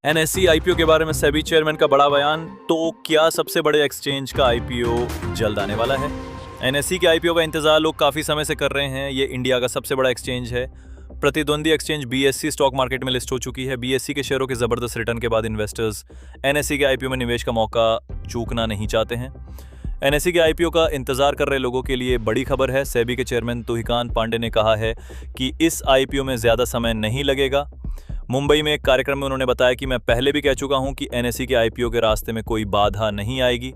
NSE IPO के बारे में सेबी चेयरमैन का बड़ा बयान। तो क्या सबसे बड़े एक्सचेंज का आईपीओ जल्द आने वाला है? एनएसई के आईपीओ का इंतजार लोग काफी समय से कर रहे हैं। ये इंडिया का सबसे बड़ा एक्सचेंज है। प्रतिद्वंदी एक्सचेंज बीएससी स्टॉक मार्केट में लिस्ट हो चुकी है। बीएससी के शेयरों के जबरदस्त रिटर्न के बाद इन्वेस्टर्स एनएसई के आईपीओ में निवेश का मौका चूकना नहीं चाहते हैं। एनएसई के आईपीओ का इंतजार कर रहे लोगों के लिए बड़ी खबर है। सेबी के चेयरमैन तुहिकांत पांडे ने कहा है कि इस आईपीओ में ज्यादा समय नहीं लगेगा। मुंबई में एक कार्यक्रम में उन्होंने बताया कि मैं पहले भी कह चुका हूं कि एनएसई के आईपीओ के रास्ते में कोई बाधा नहीं आएगी।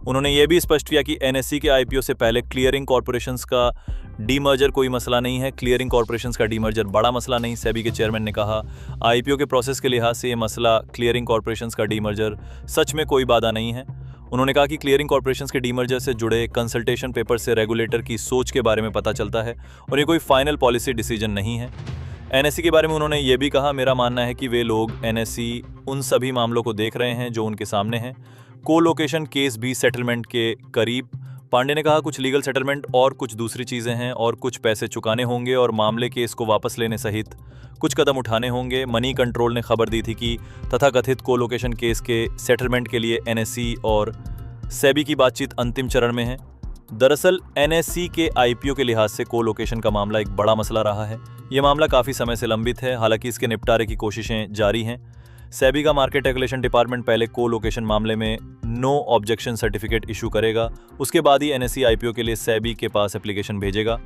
उन्होंने ये भी स्पष्ट किया कि एनएसई के आईपीओ से पहले क्लियरिंग कॉर्पोरेशंस का डीमर्जर कोई मसला नहीं है। क्लियरिंग कॉर्पोरेशंस का डीमर्जर बड़ा मसला नहीं। सेबी के चेयरमैन ने कहा, आईपीओ के प्रोसेस के लिहाज से ये मसला क्लियरिंग कॉर्पोरेशंस का डीमर्जर सच में कोई बाधा नहीं है। उन्होंने कहा कि क्लियरिंग कॉर्पोरेशंस के डीमर्जर से जुड़े कंसल्टेशन पेपर से रेगुलेटर की सोच के बारे में पता चलता है और ये कोई फाइनल पॉलिसी डिसीजन नहीं है। एनएसई के बारे में उन्होंने ये भी कहा, मेरा मानना है कि वे लोग एनएसई उन सभी मामलों को देख रहे हैं जो उनके सामने हैं। कोलोकेशन केस भी सेटलमेंट के करीब। पांडे ने कहा, कुछ लीगल सेटलमेंट और कुछ दूसरी चीजें हैं और कुछ पैसे चुकाने होंगे और मामले केस को वापस लेने सहित कुछ कदम उठाने होंगे। मनी कंट्रोल ने खबर दी थी कि तथाकथित कोलोकेशन केस के सेटलमेंट के लिए एनएसई और सेबी की बातचीत अंतिम चरण में है। दरअसल एनएसई के आईपीओ के लिहाज से कोलोकेशन का मामला एक बड़ा मसला रहा है। यह मामला काफी समय से लंबित है, हालांकि इसके निपटारे की कोशिशें जारी हैं। सेबी का मार्केट रेगुलेशन डिपार्टमेंट पहले कोलोकेशन मामले में नो ऑब्जेक्शन सर्टिफिकेट इशू करेगा। उसके बाद ही एनएसई आईपीओ के लिए सेबी के पास एप्लीकेशन भेजेगा।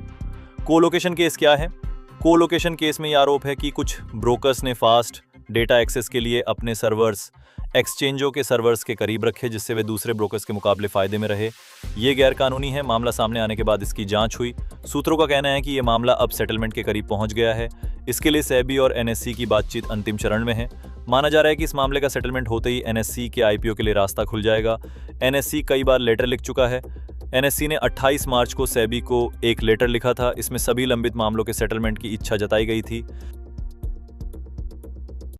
कोलोकेशन केस क्या है? कोलोकेशन केस में यह आरोप है कि कुछ ब्रोकर्स ने फास्ट डेटा एक्सेस के लिए अपने सर्वर्स एक्सचेंजों के सर्वर्स के करीब रखे, जिससे वे दूसरे ब्रोकर्स के मुकाबले फायदे में रहे। ये गैरकानूनी है। मामला सामने आने के बाद इसकी जांच हुई। सूत्रों का कहना है कि ये मामला अब सेटलमेंट के करीब पहुंच गया है। इसके लिए सेबी और एनएसई की बातचीत अंतिम चरण में है। माना जा रहा है कि इस मामले का सेटलमेंट होते ही एनएसई के आईपीओ के लिए रास्ता खुल जाएगा। एनएसई कई बार लेटर लिख चुका है। एनएसई ने 28 मार्च को सेबी को एक लेटर लिखा था। इसमें सभी लंबित मामलों के सेटलमेंट की इच्छा जताई गई थी।